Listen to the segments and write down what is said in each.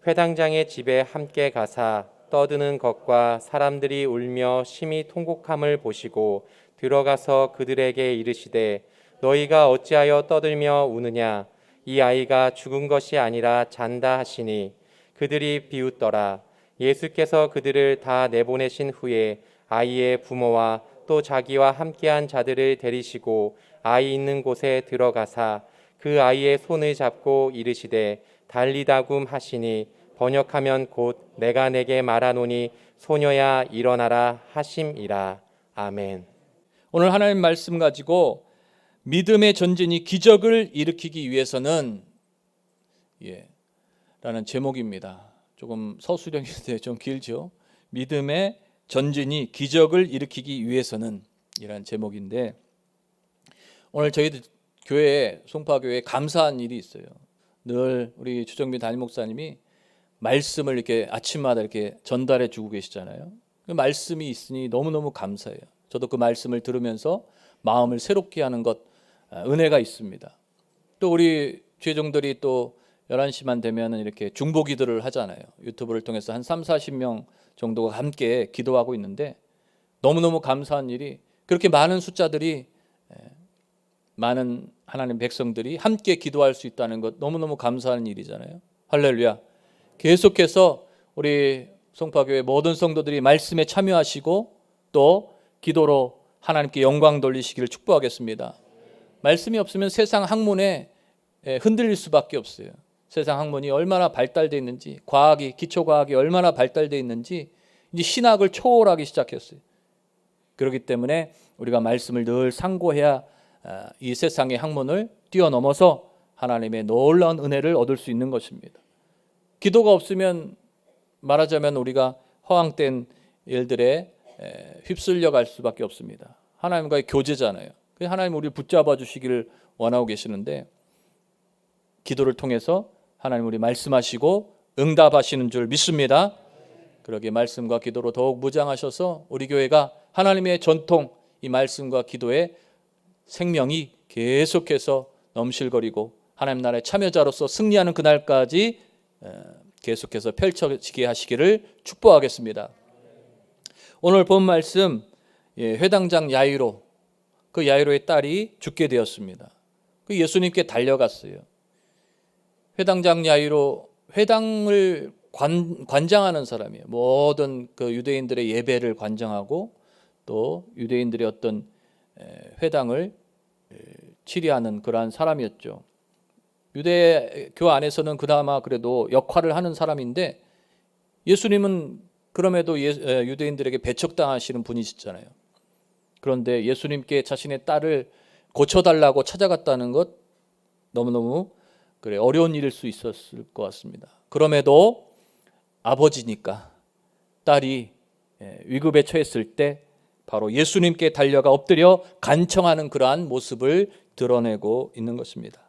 회당장의 집에 함께 가사 떠드는 것과 사람들이 울며 심히 통곡함을 보시고 들어가서 그들에게 이르시되 너희가 어찌하여 떠들며 우느냐 이 아이가 죽은 것이 아니라 잔다 하시니 그들이 비웃더라. 예수께서 그들을 다 내보내신 후에 아이의 부모와 또 자기와 함께한 자들을 데리시고 아이 있는 곳에 들어가사 그 아이의 손을 잡고 이르시되 달리다굼 하시니 번역하면 곧 내가 내게 말하노니 소녀야 일어나라 하심이라. 아멘. 오늘 하나님 말씀 가지고 믿음의 전진이 기적을 일으키기 위해서는 라는 제목입니다. 조금 서술형인데 좀 길죠. 믿음의 전진이 기적을 일으키기 위해서는 이라는 제목인데, 오늘 저희들 교회에 송파교회에 감사한 일이 있어요. 늘 우리 주정민 담임 목사님이 말씀을 이렇게 아침마다 이렇게 전달해 주고 계시잖아요. 그 말씀이 있으니 너무너무 감사해요. 저도 그 말씀을 들으면서 마음을 새롭게 하는 것 은혜가 있습니다. 또 우리 죄종들이 또 11시만 되면 이렇게 중보 기도를 하잖아요. 유튜브를 통해서 한 30-40명 정도가 함께 기도하고 있는데 너무너무 감사한 일이, 그렇게 많은 숫자들이, 많은 하나님 백성들이 함께 기도할 수 있다는 것 너무너무 감사한 일이잖아요. 할렐루야. 계속해서 우리 송파교회 모든 성도들이 말씀에 참여하시고 또 기도로 하나님께 영광 돌리시기를 축복하겠습니다. 말씀이 없으면 세상 학문에 흔들릴 수밖에 없어요. 세상 학문이 얼마나 발달되어 있는지, 과학이, 기초과학이 얼마나 발달되어 있는지 이제 신학을 초월하기 시작했어요. 그렇기 때문에 우리가 말씀을 늘 상고해야 이 세상의 학문을 뛰어넘어서 하나님의 놀라운 은혜를 얻을 수 있는 것입니다. 기도가 없으면 말하자면 우리가 허황된 일들에 휩쓸려 갈 수밖에 없습니다. 하나님과의 교제잖아요. 하나님 우리를 붙잡아 주시기를 원하고 계시는데, 기도를 통해서 하나님 우리 말씀하시고 응답하시는 줄 믿습니다. 그러게 말씀과 기도로 더욱 무장하셔서 우리 교회가 하나님의 전통, 이 말씀과 기도의 생명이 계속해서 넘실거리고 하나님 나라의 참여자로서 승리하는 그날까지 계속해서 펼쳐지게 하시기를 축복하겠습니다. 오늘 본 말씀, 회당장 야이로, 그 야이로의 딸이 죽게 되었습니다. 그 예수님께 달려갔어요. 회당장 야이로, 회당을 관장하는 사람이에요. 모든 그 유대인들의 예배를 관장하고 또 유대인들의 어떤 회당을 치리하는 그러한 사람이었죠. 유대교 안에서는 그나마 그래도 역할을 하는 사람인데, 예수님은 그럼에도 유대인들에게 배척당하시는 분이시잖아요. 그런데 예수님께 자신의 딸을 고쳐달라고 찾아갔다는 것 너무너무 어려운 일일 수 있었을 것 같습니다. 그럼에도 아버지니까 딸이 위급에 처했을 때 바로 예수님께 달려가 엎드려 간청하는 그러한 모습을 드러내고 있는 것입니다.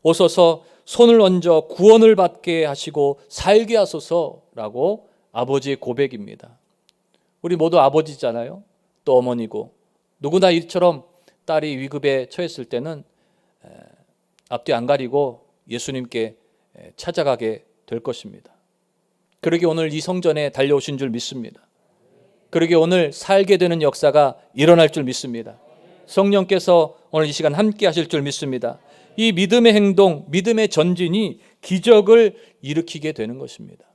오소서 손을 얹어 구원을 받게 하시고 살게 하소서라고 아버지의 고백입니다. 우리 모두 아버지잖아요. 또 어머니고, 누구나 이처럼 딸이 위급에 처했을 때는 앞뒤 안 가리고 예수님께 찾아가게 될 것입니다. 그러게 오늘 이 성전에 달려오신 줄 믿습니다. 그러게 오늘 살게 되는 역사가 일어날 줄 믿습니다. 성령께서 오늘 이 시간 함께 하실 줄 믿습니다. 이 믿음의 행동, 믿음의 전진이 기적을 일으키게 되는 것입니다.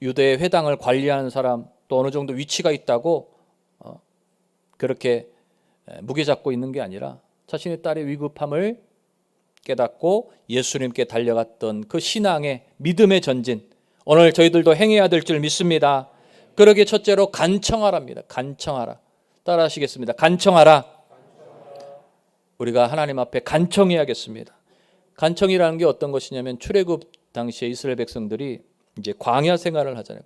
유대의 회당을 관리하는 사람, 또 어느 정도 위치가 있다고 그렇게 무게 잡고 있는 게 아니라 자신의 딸의 위급함을 깨닫고 예수님께 달려갔던 그 신앙의 믿음의 전진, 오늘 저희들도 행해야 될 줄 믿습니다. 그러기에 첫째로 간청하랍니다. 간청하라. 따라 하시겠습니다. 간청하라. 우리가 하나님 앞에 간청해야겠습니다. 간청이라는 게 어떤 것이냐면, 출애굽 당시에 이스라엘 백성들이 이제 광야 생활을 하잖아요.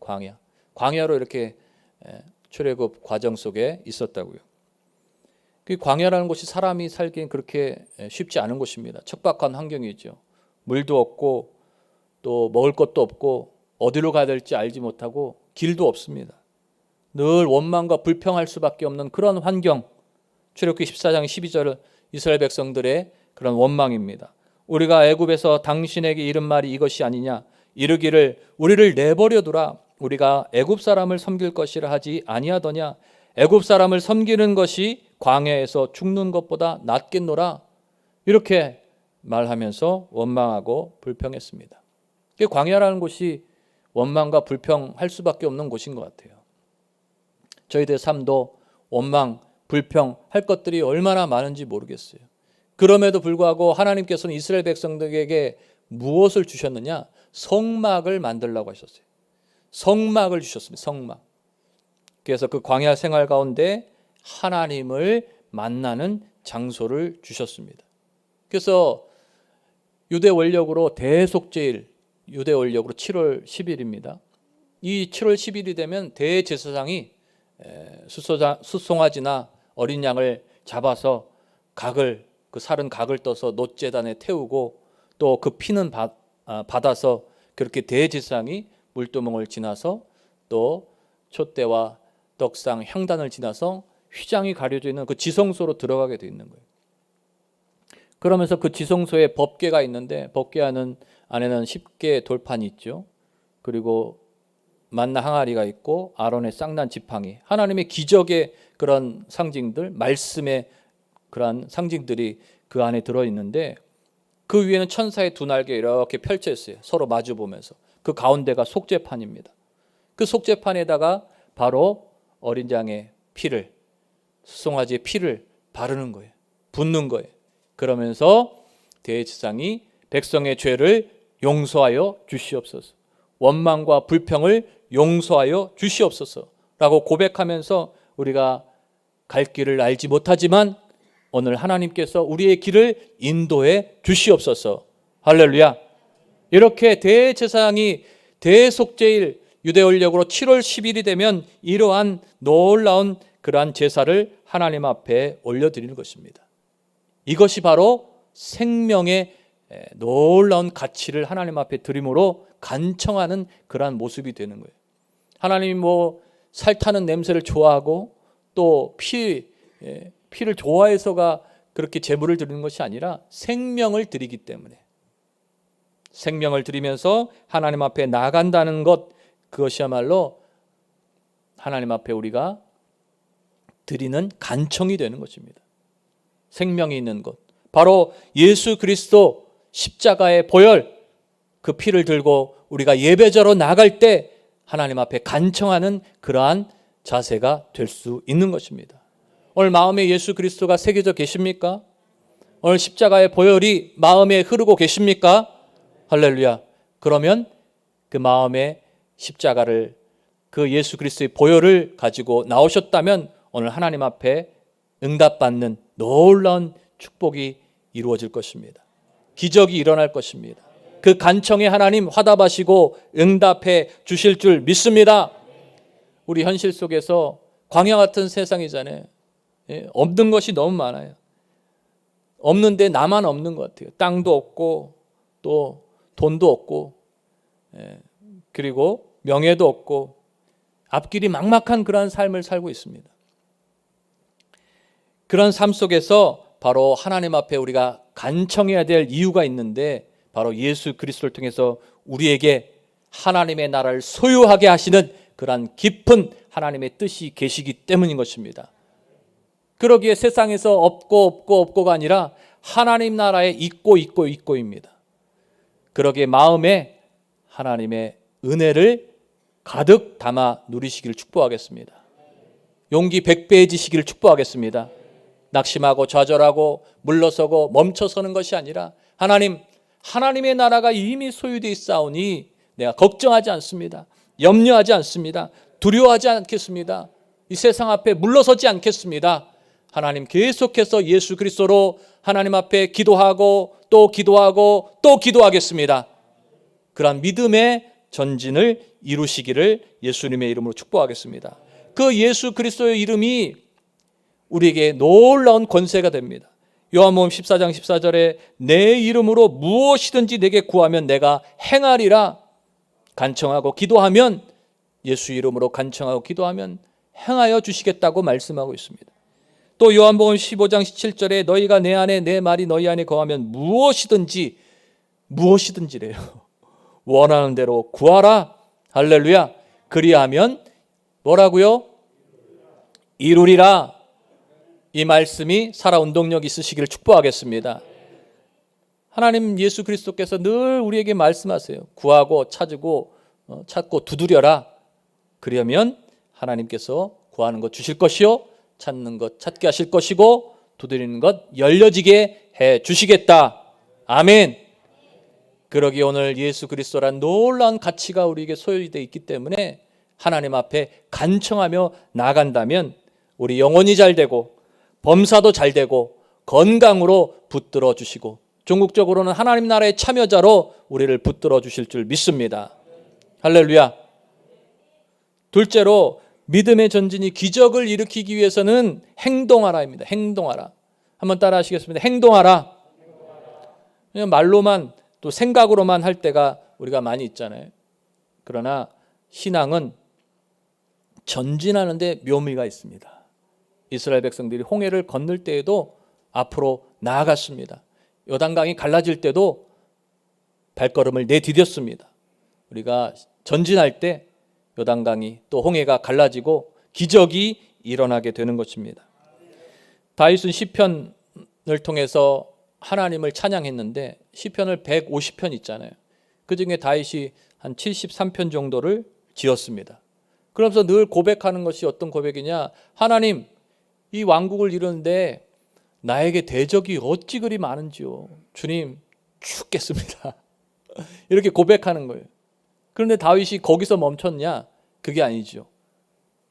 광야로 이렇게 출애굽 과정 속에 있었다고요. 그 광야라는 곳이 사람이 살기엔 그렇게 쉽지 않은 곳입니다. 척박한 환경이죠. 물도 없고 또 먹을 것도 없고 어디로 가야 될지 알지 못하고 길도 없습니다. 늘 원망과 불평할 수밖에 없는 그런 환경. 출애굽기 14장 12절 이스라엘 백성들의 그런 원망입니다. 우리가 애굽에서 당신에게 이른 말이 이것이 아니냐, 이르기를 우리를 내버려 두라. 우리가 애굽 사람을 섬길 것이라 하지 아니하더냐. 애굽 사람을 섬기는 것이 광야에서 죽는 것보다 낫겠노라. 이렇게 말하면서 원망하고 불평했습니다. 광야라는 곳이 원망과 불평할 수밖에 없는 곳인 것 같아요. 저희들 삶도 원망, 불평할 것들이 얼마나 많은지 모르겠어요. 그럼에도 불구하고 하나님께서는 이스라엘 백성들에게 무엇을 주셨느냐? 성막을 만들라고 하셨어요. 성막을 주셨습니다. 성막. 그래서 그 광야 생활 가운데 하나님을 만나는 장소를 주셨습니다. 그래서 유대 원력으로 대속제일, 유대 원력으로 7월 10일입니다. 이 7월 10일이 되면 대제사장이 숫송아지나 어린 양을 잡아서 각을, 그 살은 각을 떠서 놋제단에 태우고 또 그 피는 받아서 그렇게 대제사장이 물두멍을 지나서 또 촛대와 떡상, 향단을 지나서 휘장이 가려져 있는 그 지성소로 들어가게 되어 있는 거예요. 그러면서 그 지성소에 법궤가 있는데 법궤 안에는 10개 돌판이 있죠. 그리고 만나 항아리가 있고 아론의 쌍난 지팡이, 하나님의 기적의 그런 상징들, 말씀의 그런 상징들이 그 안에 들어있는데 그 위에는 천사의 두 날개 이렇게 펼쳐 있어요. 서로 마주 보면서. 그 가운데가 속죄판입니다. 그 속죄판에다가 바로 어린 양의 피를, 숫송아지의 피를 바르는 거예요. 붓는 거예요. 그러면서 대제사장이 백성의 죄를 용서하여 주시옵소서, 원망과 불평을 용서하여 주시옵소서 라고 고백하면서 우리가 갈 길을 알지 못하지만 오늘 하나님께서 우리의 길을 인도해 주시옵소서. 할렐루야. 이렇게 대제사장이 대속제일 유대 원력으로 7월 10일이 되면 이러한 놀라운 그러한 제사를 하나님 앞에 올려드리는 것입니다. 이것이 바로 생명의 놀라운 가치를 하나님 앞에 드림으로 간청하는 그러한 모습이 되는 거예요. 하나님이 살 타는 냄새를 좋아하고 또 피를 좋아해서가 그렇게 제물을 드리는 것이 아니라 생명을 드리기 때문에, 생명을 드리면서 하나님 앞에 나간다는 것, 그것이야말로 하나님 앞에 우리가 드리는 간청이 되는 것입니다. 생명이 있는 것, 바로 예수 그리스도 십자가의 보혈, 그 피를 들고 우리가 예배자로 나갈 때 하나님 앞에 간청하는 그러한 자세가 될 수 있는 것입니다. 오늘 마음에 예수 그리스도가 새겨져 계십니까? 오늘 십자가의 보혈이 마음에 흐르고 계십니까? 할렐루야. 그러면 그 마음에 십자가를, 그 예수 그리스도의 보혈을 가지고 나오셨다면 오늘 하나님 앞에 응답받는 놀라운 축복이 이루어질 것입니다. 기적이 일어날 것입니다. 그 간청에 하나님 화답하시고 응답해 주실 줄 믿습니다. 우리 현실 속에서 광야 같은 세상이잖아요. 없는 것이 너무 많아요. 없는데 나만 없는 것 같아요. 땅도 없고 또 돈도 없고 그리고 명예도 없고 앞길이 막막한 그러한 삶을 살고 있습니다. 그런 삶 속에서 바로 하나님 앞에 우리가 간청해야 될 이유가 있는데 바로 예수 그리스도를 통해서 우리에게 하나님의 나라를 소유하게 하시는 그러한 깊은 하나님의 뜻이 계시기 때문인 것입니다. 그러기에 세상에서 없고가 아니라 하나님 나라에 있고입니다. 그러기에 마음에 하나님의 은혜를 가득 담아 누리시기를 축복하겠습니다. 용기 100배해지시기를 축복하겠습니다. 낙심하고 좌절하고 물러서고 멈춰서는 것이 아니라 하나님의 나라가 이미 소유되어 있사오니 내가 걱정하지 않습니다. 염려하지 않습니다. 두려워하지 않겠습니다. 이 세상 앞에 물러서지 않겠습니다. 하나님 계속해서 예수 그리스도로 하나님 앞에 기도하고 또 기도하고 또 기도하겠습니다. 그러한 믿음의 전진을 이루시기를 예수님의 이름으로 축복하겠습니다. 그 예수 그리스도의 이름이 우리에게 놀라운 권세가 됩니다. 요한복음 14장 14절에 내 이름으로 무엇이든지 내게 구하면 내가 행하리라. 간청하고 기도하면, 예수 이름으로 간청하고 기도하면 행하여 주시겠다고 말씀하고 있습니다. 또 요한복음 15장 17절에 너희가 내 안에 내 말이 너희 안에 거하면 무엇이든지래요. 원하는 대로 구하라. 할렐루야. 그리하면 뭐라고요? 이루리라. 이 말씀이 살아 운동력 있으시기를 축복하겠습니다. 하나님 예수 그리스도께서 늘 우리에게 말씀하세요. 구하고 찾고 찾고 두드려라. 그러면 하나님께서 구하는 것 주실 것이요, 찾는 것 찾게 하실 것이고, 두드리는 것 열려지게 해 주시겠다. 아멘. 그러기에 오늘 예수 그리스도란 놀라운 가치가 우리에게 소유되어 있기 때문에 하나님 앞에 간청하며 나간다면 우리 영혼이 잘 되고 범사도 잘 되고 건강으로 붙들어 주시고, 종국적으로는 하나님 나라의 참여자로 우리를 붙들어 주실 줄 믿습니다. 할렐루야. 둘째로, 믿음의 전진이 기적을 일으키기 위해서는 행동하라입니다. 행동하라. 한번 따라 하시겠습니다. 행동하라. 그냥 말로만 또 생각으로만 할 때가 우리가 많이 있잖아요. 그러나 신앙은 전진하는 데 묘미가 있습니다. 이스라엘 백성들이 홍해를 건널 때에도 앞으로 나아갔습니다. 요단강이 갈라질 때도 발걸음을 내디뎠습니다. 우리가 전진할 때 요단강이 또 홍해가 갈라지고 기적이 일어나게 되는 것입니다. 다윗은 시편을 통해서 하나님을 찬양했는데 시편을 150편 있잖아요. 그중에 다윗이 한 73편 정도를 지었습니다. 그러면서 늘 고백하는 것이 어떤 고백이냐? 하나님, 이 왕국을 이루는데 나에게 대적이 어찌 그리 많은지요. 주님, 죽겠습니다. 이렇게 고백하는 거예요. 그런데 다윗이 거기서 멈췄냐? 그게 아니죠.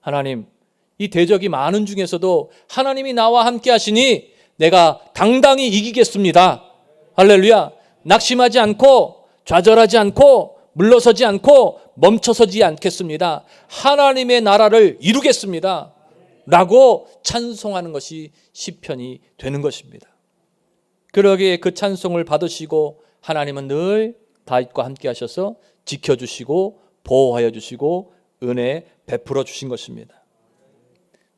하나님, 이 대적이 많은 중에서도 하나님이 나와 함께 하시니 내가 당당히 이기겠습니다. 할렐루야. 낙심하지 않고 좌절하지 않고 물러서지 않고 멈춰서지 않겠습니다. 하나님의 나라를 이루겠습니다. 라고 찬송하는 것이 시편이 되는 것입니다. 그러기에 그 찬송을 받으시고 하나님은 늘 다윗과 함께 하셔서 지켜주시고 보호하여 주시고 은혜 베풀어 주신 것입니다.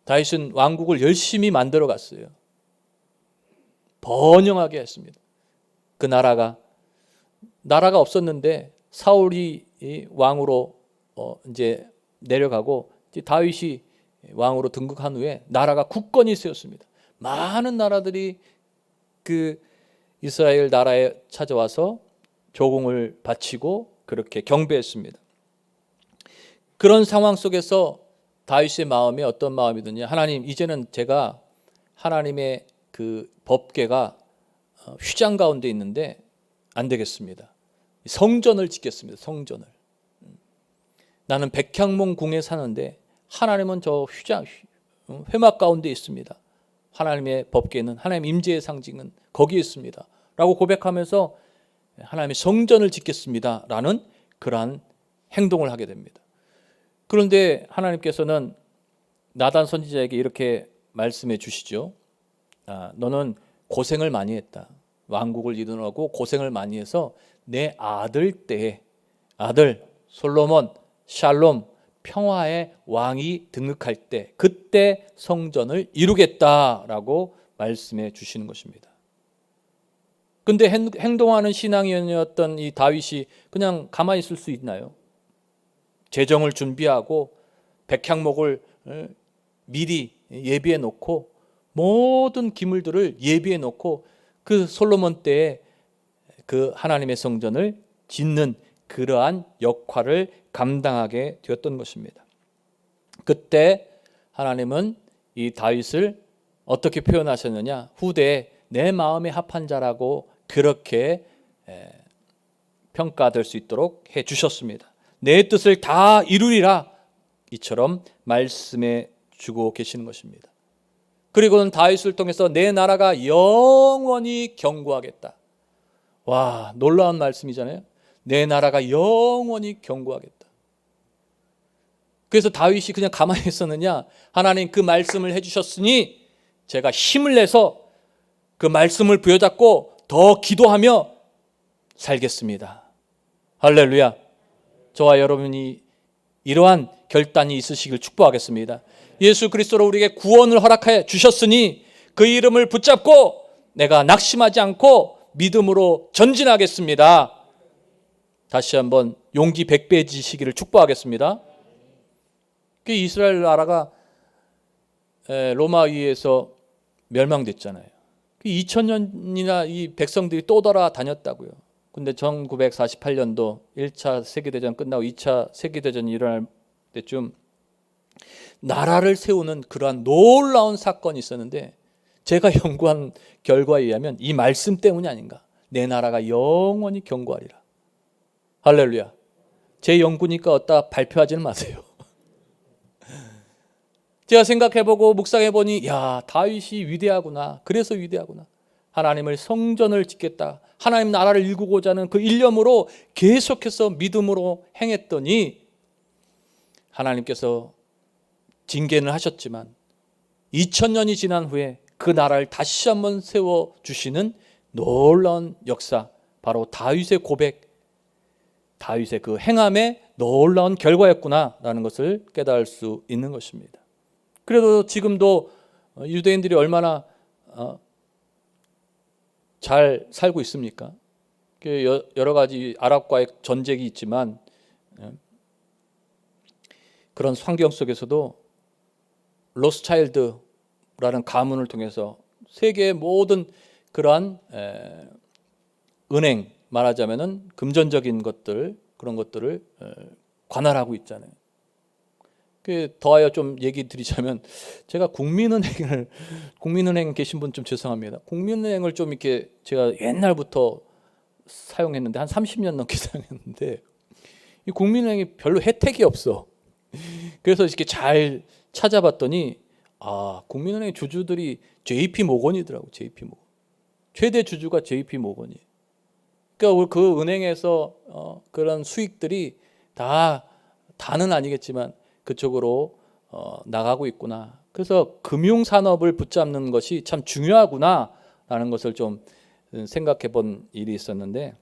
다윗은 왕국을 열심히 만들어 갔어요. 번영하게 했습니다. 그 나라가 없었는데 사울이 왕으로 이제 내려가고 다윗이 왕으로 등극한 후에 나라가 굳건히 세웠습니다. 많은 나라들이 그 이스라엘 나라에 찾아와서 조공을 바치고 그렇게 경배했습니다. 그런 상황 속에서 다윗의 마음에 어떤 마음이 드냐? 하나님, 이제는 제가 하나님의 그 법궤가 휘장 가운데 있는데 안 되겠습니다. 성전을 짓겠습니다. 성전을. 나는 백향몽 궁에 사는데 하나님은 저 휘장 회막 가운데 있습니다. 하나님의 법궤는, 하나님 임재의 상징은 거기에 있습니다. 라고 고백하면서 하나님의 성전을 짓겠습니다. 라는 그러한 행동을 하게 됩니다. 그런데 하나님께서는 나단 선지자에게 이렇게 말씀해 주시죠. 너는 고생을 많이 했다. 왕국을 이루려고 고생을 많이 해서 내 아들 때에, 아들 솔로몬 샬롬 평화의 왕이 등극할 때, 그때 성전을 이루겠다라고 말씀해 주시는 것입니다. 근데 행동하는 신앙인이었던 이 다윗이 그냥 가만히 있을 수 있나요? 재정을 준비하고 백향목을 미리 예비해 놓고 모든 기물들을 예비해 놓고 그 솔로몬 때에 그 하나님의 성전을 짓는 그러한 역할을 감당하게 되었던 것입니다. 그때 하나님은 이 다윗을 어떻게 표현하셨느냐? 후대에 내 마음에 합한 자라고 그렇게 평가될 수 있도록 해 주셨습니다. 내 뜻을 다 이루리라, 이처럼 말씀해 주고 계시는 것입니다. 그리고는 다윗을 통해서 내 나라가 영원히 견고하겠다. 와, 놀라운 말씀이잖아요. 내 나라가 영원히 견고하겠다. 그래서 다윗이 그냥 가만히 있었느냐? 하나님 그 말씀을 해주셨으니 제가 힘을 내서 그 말씀을 부여잡고 더 기도하며 살겠습니다. 할렐루야. 저와 여러분이 이러한 결단이 있으시길 축복하겠습니다. 예수 그리스도로 우리에게 구원을 허락해 주셨으니 그 이름을 붙잡고 내가 낙심하지 않고 믿음으로 전진하겠습니다. 다시 한번 용기 100배지시기를 축복하겠습니다. 그 이스라엘 나라가 로마에 의해서 멸망됐잖아요. 2000년이나 이 백성들이 또 돌아다녔다고요. 근데 1948년도 1차 세계대전 끝나고 2차 세계대전이 일어날 때쯤 나라를 세우는 그러한 놀라운 사건이 있었는데, 제가 연구한 결과에 의하면 이 말씀 때문이 아닌가. 내 나라가 영원히 견고하리라. 할렐루야. 제 연구니까 어디다 발표하지는 마세요. 제가 생각해보고 묵상해보니 야, 다윗이 위대하구나. 그래서 위대하구나. 하나님을 성전을 짓겠다, 하나님 나라를 일구고자 하는 그 일념으로 계속해서 믿음으로 행했더니 하나님께서 징계는 하셨지만 2000년이 지난 후에 그 나라를 다시 한번 세워주시는 놀라운 역사, 바로 다윗의 고백, 다윗의 그 행함의 놀라운 결과였구나라는 것을 깨달을 수 있는 것입니다. 그래도 지금도 유대인들이 얼마나 잘 살고 있습니까? 여러 가지 아랍과의 전쟁이 있지만 그런 환경 속에서도 로스차일드라는 가문을 통해서 세계의 모든 그러한 은행, 말하자면은 금전적인 것들, 그런 것들을 관할하고 있잖아요. 더하여 좀 얘기 드리자면, 제가 국민은행 계신 분 좀 죄송합니다. 국민은행을 좀 이렇게 제가 옛날부터 사용했는데 한 30년 넘게 사용했는데 이 국민은행이 별로 혜택이 없어. 그래서 이렇게 잘 찾아봤더니 국민은행 주주들이 JP모건이더라고. JP모건. 최대 주주가 JP모건이에요. 그러니까 그 은행에서 그런 수익들이 다는 아니겠지만 그쪽으로 나가고 있구나. 그래서 금융산업을 붙잡는 것이 참 중요하구나라는 것을 좀 생각해 본 일이 있었는데,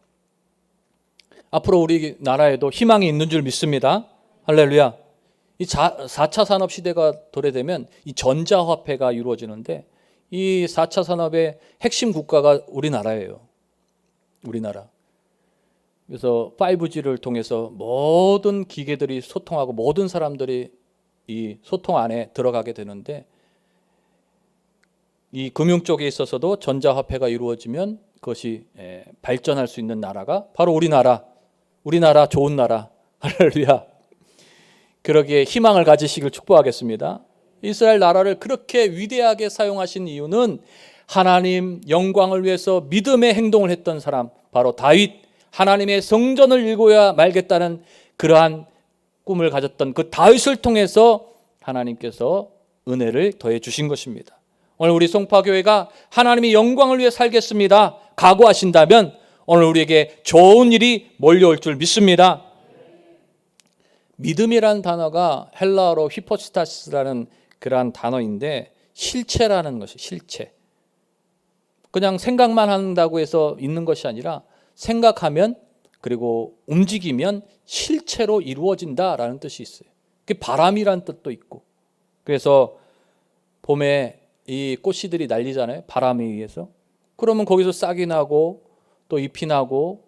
앞으로 우리나라에도 희망이 있는 줄 믿습니다. 할렐루야. 이 4차 산업 시대가 도래되면 이 전자화폐가 이루어지는데, 이 4차 산업의 핵심 국가가 우리나라예요. 우리나라. 그래서 5G를 통해서 모든 기계들이 소통하고 모든 사람들이 이 소통 안에 들어가게 되는데, 이 금융 쪽에 있어서도 전자화폐가 이루어지면 그것이 발전할 수 있는 나라가 바로 우리나라. 우리나라 좋은 나라. 할렐루야. 그러기에 희망을 가지시길 축복하겠습니다. 이스라엘 나라를 그렇게 위대하게 사용하신 이유는 하나님 영광을 위해서 믿음의 행동을 했던 사람, 바로 다윗, 하나님의 성전을 일궈야 말겠다는 그러한 꿈을 가졌던 그 다윗을 통해서 하나님께서 은혜를 더해 주신 것입니다. 오늘 우리 송파교회가 하나님의 영광을 위해 살겠습니다 각오하신다면 오늘 우리에게 좋은 일이 몰려올 줄 믿습니다. 믿음이라는 단어가 헬라어로 히포스타시스라는 그러한 단어인데, 실체라는 것이 실체. 그냥 생각만 한다고 해서 있는 것이 아니라 생각하면 그리고 움직이면 실체로 이루어진다라는 뜻이 있어요. 그게 바람이라는 뜻도 있고. 그래서 봄에 이 꽃씨들이 날리잖아요. 바람에 의해서. 그러면 거기서 싹이 나고 또 잎이 나고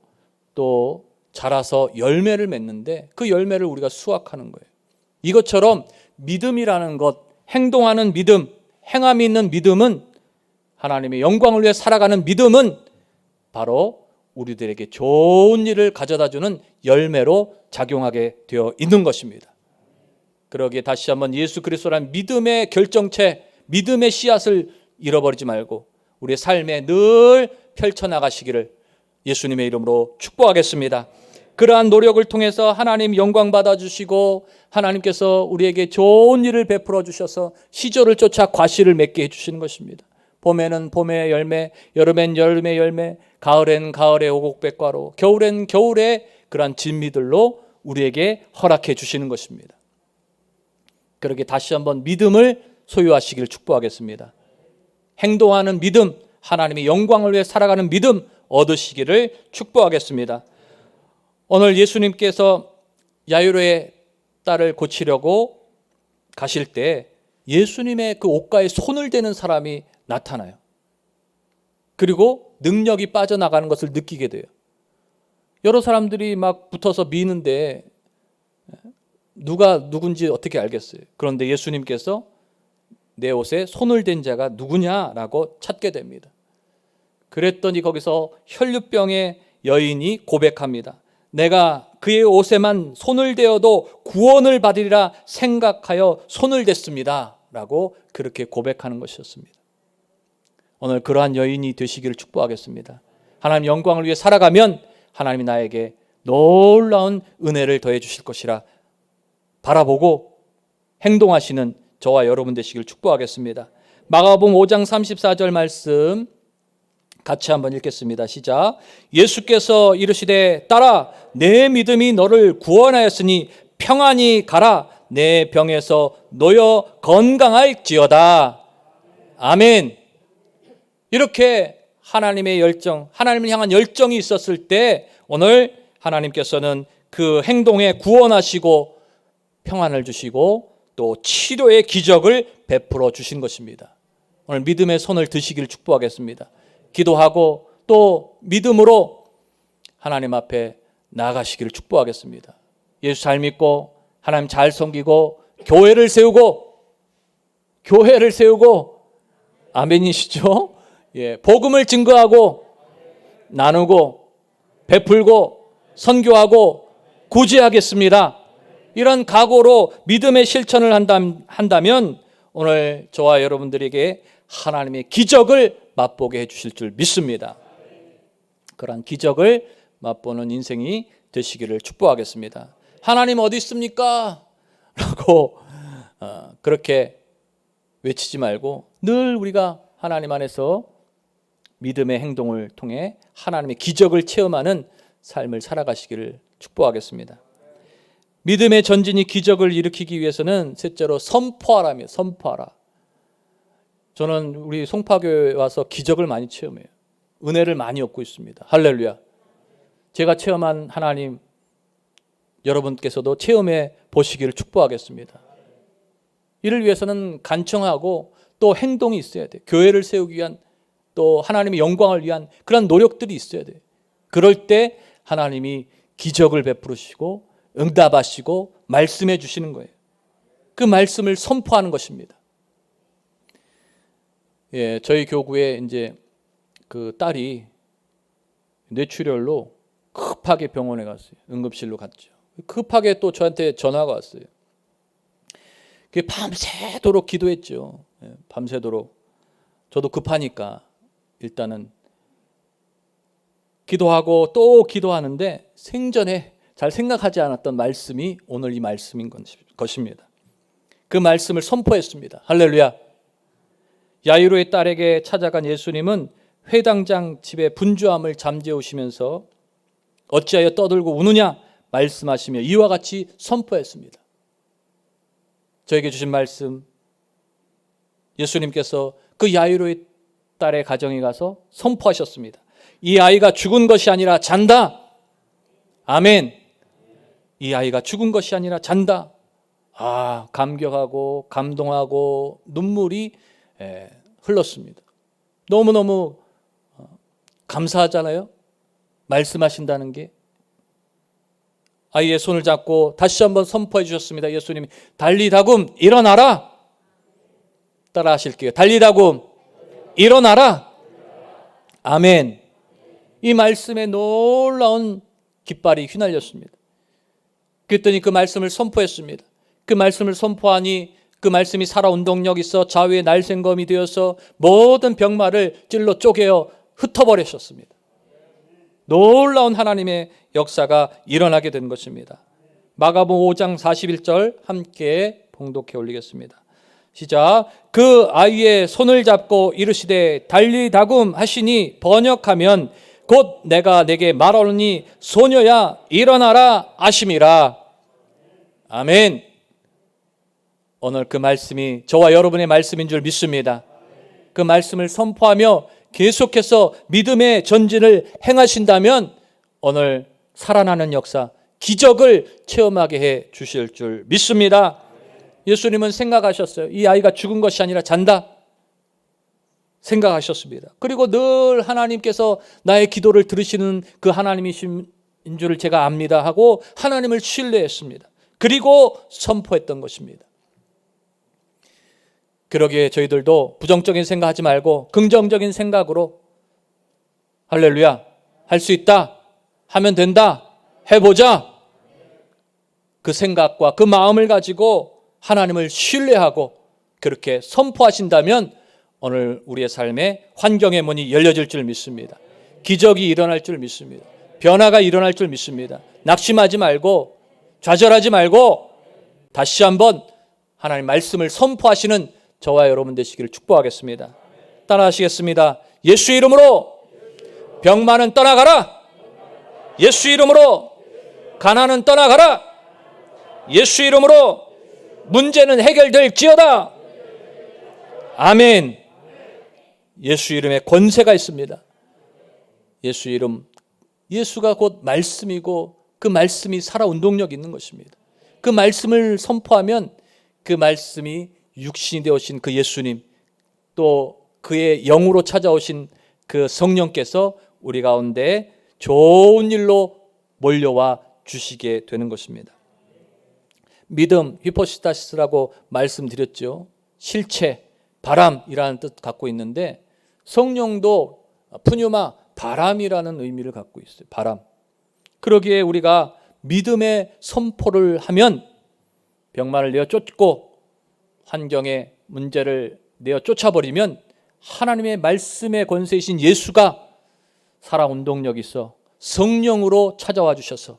또 자라서 열매를 맺는데 그 열매를 우리가 수확하는 거예요. 이것처럼 믿음이라는 것, 행동하는 믿음, 행함이 있는 믿음은, 하나님의 영광을 위해 살아가는 믿음은 바로 우리들에게 좋은 일을 가져다주는 열매로 작용하게 되어 있는 것입니다. 그러기에 다시 한번 예수 그리스도라는 믿음의 결정체, 믿음의 씨앗을 잃어버리지 말고 우리의 삶에 늘 펼쳐나가시기를 예수님의 이름으로 축복하겠습니다. 그러한 노력을 통해서 하나님 영광 받아주시고 하나님께서 우리에게 좋은 일을 베풀어 주셔서 시절을 쫓아 과실을 맺게 해주시는 것입니다. 봄에는 봄의 열매, 여름엔 여름의 열매, 가을엔 가을의 오곡백과로, 겨울엔 겨울의 그러한 진미들로 우리에게 허락해 주시는 것입니다. 그렇게 다시 한번 믿음을 소유하시기를 축복하겠습니다. 행동하는 믿음, 하나님의 영광을 위해 살아가는 믿음 얻으시기를 축복하겠습니다. 오늘 예수님께서 야이로의 딸을 고치려고 가실 때 예수님의 그 옷가에 손을 대는 사람이 나타나요. 그리고 능력이 빠져나가는 것을 느끼게 돼요. 여러 사람들이 막 붙어서 미는데 누가 누군지 어떻게 알겠어요? 그런데 예수님께서 내 옷에 손을 댄 자가 누구냐라고 찾게 됩니다. 그랬더니 거기서 혈류병의 여인이 고백합니다. 내가 그의 옷에만 손을 대어도 구원을 받으리라 생각하여 손을 댔습니다 라고 그렇게 고백하는 것이었습니다. 오늘 그러한 여인이 되시기를 축복하겠습니다. 하나님 영광을 위해 살아가면 하나님이 나에게 놀라운 은혜를 더해 주실 것이라 바라보고 행동하시는 저와 여러분 되시기를 축복하겠습니다. 마가복음 5장 34절 말씀 같이 한번 읽겠습니다. 시작. 예수께서 이르시되 딸아 내 믿음이 너를 구원하였으니 평안히 가라 내 병에서 놓여 건강할지어다. 아멘. 이렇게 하나님의 열정, 하나님을 향한 열정이 있었을 때 오늘 하나님께서는 그 행동에 구원하시고 평안을 주시고 또 치료의 기적을 베풀어 주신 것입니다. 오늘 믿음의 손을 드시기를 축복하겠습니다. 기도하고 또 믿음으로 하나님 앞에 나아가시기를 축복하겠습니다. 예수 잘 믿고 하나님 잘 섬기고 교회를 세우고 아멘이시죠? 예, 복음을 증거하고 나누고 베풀고 선교하고 구제하겠습니다. 이런 각오로 믿음의 실천을 한다면 오늘 저와 여러분들에게 하나님의 기적을 맛보게 해주실 줄 믿습니다. 그러한 기적을 맛보는 인생이 되시기를 축복하겠습니다. 하나님 어디 있습니까? 라고 그렇게 외치지 말고 늘 우리가 하나님 안에서 믿음의 행동을 통해 하나님의 기적을 체험하는 삶을 살아가시기를 축복하겠습니다. 믿음의 전진이 기적을 일으키기 위해서는 셋째로 선포하라며 선포하라. 저는 우리 송파교회에 와서 기적을 많이 체험해요. 은혜를 많이 얻고 있습니다. 할렐루야. 제가 체험한 하나님 여러분께서도 체험해 보시기를 축복하겠습니다. 이를 위해서는 간청하고 또 행동이 있어야 돼요. 교회를 세우기 위한 또 하나님의 영광을 위한 그런 노력들이 있어야 돼요. 그럴 때 하나님이 기적을 베푸시고 응답하시고 말씀해 주시는 거예요. 그 말씀을 선포하는 것입니다. 예, 저희 교구에 이제 그 딸이 뇌출혈로 급하게 병원에 갔어요. 응급실로 갔죠. 급하게 또 저한테 전화가 왔어요. 밤새도록 기도했죠. 밤새도록. 저도 급하니까 일단은 기도하고 또 기도하는데 생전에 잘 생각하지 않았던 말씀이 오늘 이 말씀인 것입니다. 그 말씀을 선포했습니다. 할렐루야. 야이로의 딸에게 찾아간 예수님은 회당장 집에 분주함을 잠재우시면서 어찌하여 떠들고 우느냐 말씀하시며 이와 같이 선포했습니다. 저에게 주신 말씀, 예수님께서 그 야이로의 딸의 가정에 가서 선포하셨습니다. 이 아이가 죽은 것이 아니라 잔다. 아멘. 이 아이가 죽은 것이 아니라 잔다. 감격하고 감동하고 눈물이 흘렀습니다. 너무너무 감사하잖아요. 말씀하신다는 게. 아이의 손을 잡고 다시 한번 선포해 주셨습니다. 예수님이 달리다굼 일어나라. 따라 하실게요. 달리다굼 일어나라. 아멘. 이 말씀에 놀라운 깃발이 휘날렸습니다. 그랬더니 그 말씀을 선포했습니다. 그 말씀을 선포하니 그 말씀이 살아 운동력 있어 좌우의 날생검이 되어서 모든 병마를 찔러 쪼개어 흩어버리셨습니다. 놀라운 하나님의 역사가 일어나게 된 것입니다. 마가복음 5장 41절 함께 봉독해 올리겠습니다. 시작. 그 아이의 손을 잡고 이르시되 달리다굼 하시니 번역하면 곧 내가 내게 말하노니 소녀야 일어나라 하심이라. 아멘. 오늘 그 말씀이 저와 여러분의 말씀인 줄 믿습니다. 그 말씀을 선포하며 계속해서 믿음의 전진을 행하신다면 오늘 살아나는 역사, 기적을 체험하게 해 주실 줄 믿습니다. 예수님은 생각하셨어요. 이 아이가 죽은 것이 아니라 잔다. 생각하셨습니다. 그리고 늘 하나님께서 나의 기도를 들으시는 그 하나님이신 줄을 제가 압니다 하고 하나님을 신뢰했습니다. 그리고 선포했던 것입니다. 그러기에 저희들도 부정적인 생각하지 말고 긍정적인 생각으로 할렐루야, 할 수 있다, 하면 된다, 해보자, 그 생각과 그 마음을 가지고 하나님을 신뢰하고 그렇게 선포하신다면 오늘 우리의 삶에 환경의 문이 열려질 줄 믿습니다. 기적이 일어날 줄 믿습니다. 변화가 일어날 줄 믿습니다. 낙심하지 말고 좌절하지 말고 다시 한번 하나님 말씀을 선포하시는 저와 여러분 되시기를 축복하겠습니다. 따라하시겠습니다. 예수 이름으로 병만은 떠나가라. 예수 이름으로 가난은 떠나가라. 예수 이름으로 문제는 해결될지어다. 아멘. 예수 이름에 권세가 있습니다. 예수 이름, 예수가 곧 말씀이고 그 말씀이 살아 운동력 있는 것입니다. 그 말씀을 선포하면 그 말씀이 육신이 되어오신 그 예수님, 또 그의 영으로 찾아오신 그 성령께서 우리 가운데 좋은 일로 몰려와 주시게 되는 것입니다. 믿음, 히포스타시스라고 말씀드렸죠. 실체, 바람이라는 뜻 갖고 있는데 성령도 푸뉴마, 바람이라는 의미를 갖고 있어요. 바람. 그러기에 우리가 믿음의 선포를 하면 병만을 내어 쫓고 환경의 문제를 내어 쫓아버리면 하나님의 말씀의 권세이신 예수가 살아 운동력이 있어 성령으로 찾아와 주셔서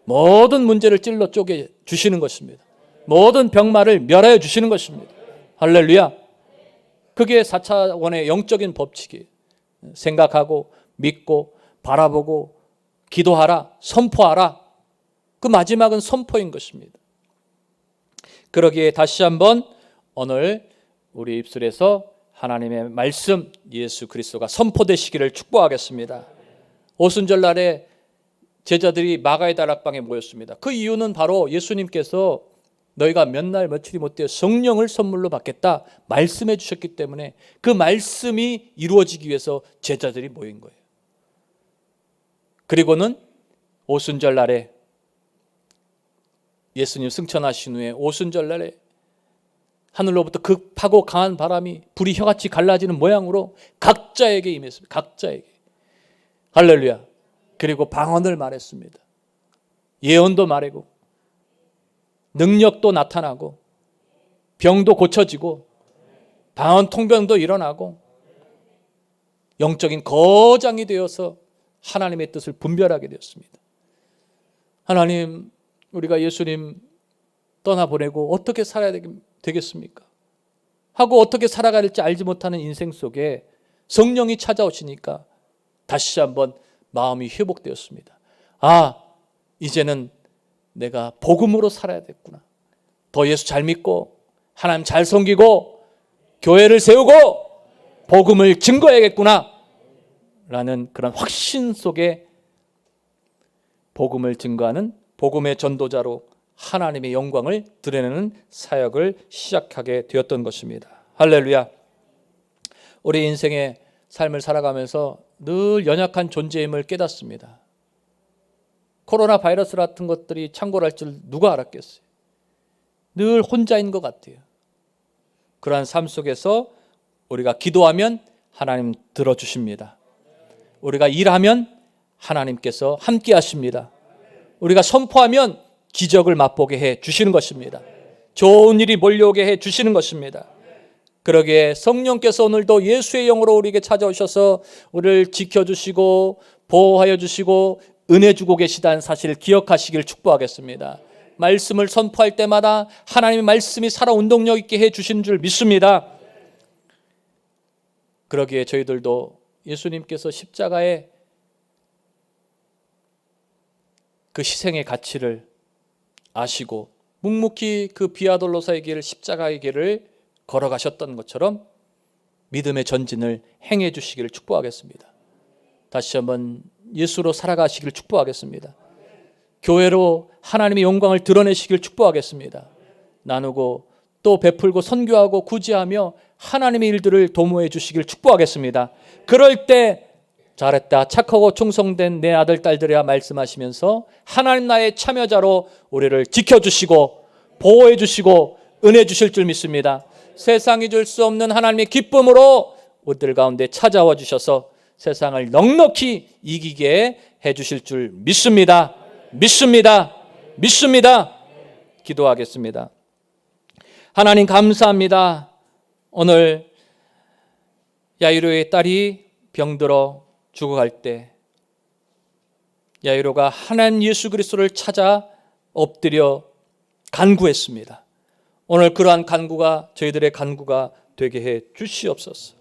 모든 문제를 찔러 쪼개 주시는 것입니다. 모든 병마를 멸하여 주시는 것입니다. 할렐루야. 그게 4차원의 영적인 법칙이에요. 생각하고 믿고 바라보고 기도하라, 선포하라. 그 마지막은 선포인 것입니다. 그러기에 다시 한번 오늘 우리 입술에서 하나님의 말씀 예수 그리스도가 선포되시기를 축복하겠습니다. 오순절날에 제자들이 마가의 다락방에 모였습니다. 그 이유는 바로 예수님께서 너희가 몇 날 며칠이 못되어 성령을 선물로 받겠다 말씀해 주셨기 때문에 그 말씀이 이루어지기 위해서 제자들이 모인 거예요. 그리고는 오순절날에 예수님 승천하신 후에 오순절날에 하늘로부터 급하고 강한 바람이 불이 혀같이 갈라지는 모양으로 각자에게 임했습니다. 각자에게. 할렐루야. 그리고 방언을 말했습니다. 예언도 말하고 능력도 나타나고 병도 고쳐지고 방언 통변도 일어나고 영적인 거장이 되어서 하나님의 뜻을 분별하게 되었습니다. 하나님, 우리가 예수님 떠나보내고 어떻게 살아야 되겠습니까? 하고 어떻게 살아가야 할지 알지 못하는 인생 속에 성령이 찾아오시니까 다시 한번 마음이 회복되었습니다. 아, 이제는 내가 복음으로 살아야 됐구나. 더 예수 잘 믿고 하나님 잘 섬기고 교회를 세우고 복음을 증거해야겠구나 라는 그런 확신 속에 복음을 증거하는 복음의 전도자로 하나님의 영광을 드러내는 사역을 시작하게 되었던 것입니다. 할렐루야. 우리 인생의 삶을 살아가면서 늘 연약한 존재임을 깨닫습니다. 코로나 바이러스 같은 것들이 창궐할 줄 누가 알았겠어요. 늘 혼자인 것 같아요. 그러한 삶 속에서 우리가 기도하면 하나님 들어주십니다. 우리가 일하면 하나님께서 함께 하십니다. 우리가 선포하면 기적을 맛보게 해 주시는 것입니다. 좋은 일이 몰려오게 해 주시는 것입니다. 그러기에 성령께서 오늘도 예수의 영으로 우리에게 찾아오셔서 우리를 지켜주시고 보호하여 주시고 은혜 주고 계시다는 사실을 기억하시길 축복하겠습니다. 말씀을 선포할 때마다 하나님의 말씀이 살아 운동력 있게 해 주시는 줄 믿습니다. 그러기에 저희들도 예수님께서 십자가에 그 희생의 가치를 아시고 묵묵히 그 비아돌로사의 길, 십자가의 길을 걸어가셨던 것처럼 믿음의 전진을 행해 주시기를 축복하겠습니다. 다시 한번 예수로 살아가시기를 축복하겠습니다. 교회로 하나님의 영광을 드러내시기를 축복하겠습니다. 나누고 또 베풀고 선교하고 구제하며 하나님의 일들을 도모해 주시기를 축복하겠습니다. 그럴 때 잘했다, 착하고 충성된 내 아들 딸들이야 말씀하시면서 하나님 나의 참여자로 우리를 지켜주시고 보호해 주시고 은혜 주실 줄 믿습니다. 세상이 줄 수 없는 하나님의 기쁨으로 우리들 가운데 찾아와 주셔서 세상을 넉넉히 이기게 해 주실 줄 믿습니다. 믿습니다. 믿습니다. 기도하겠습니다. 하나님 감사합니다. 오늘 야이로의 딸이 병들어 죽어갈 때 야이로가 하나님 예수 그리스도를 찾아 엎드려 간구했습니다. 오늘 그러한 간구가 저희들의 간구가 되게 해 주시옵소서.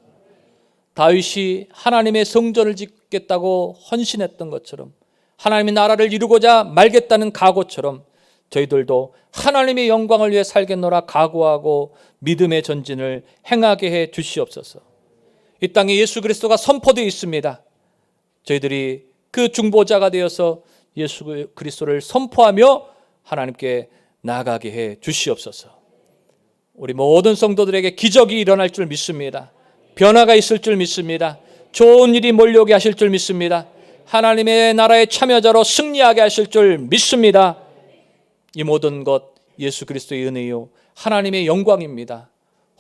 다윗이 하나님의 성전을 짓겠다고 헌신했던 것처럼 하나님의 나라를 이루고자 말겠다는 각오처럼 저희들도 하나님의 영광을 위해 살겠노라 각오하고 믿음의 전진을 행하게 해 주시옵소서. 이 땅에 예수 그리스도가 선포되어 있습니다. 저희들이 그 중보자가 되어서 예수 그리스도를 선포하며 하나님께 나아가게 해 주시옵소서. 우리 모든 성도들에게 기적이 일어날 줄 믿습니다. 변화가 있을 줄 믿습니다. 좋은 일이 몰려오게 하실 줄 믿습니다. 하나님의 나라의 참여자로 승리하게 하실 줄 믿습니다. 이 모든 것 예수 그리스도의 은혜요 하나님의 영광입니다.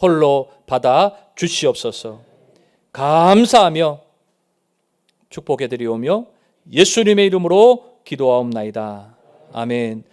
홀로 받아 주시옵소서. 감사하며 축복해 드리오며 예수님의 이름으로 기도하옵나이다. 아멘.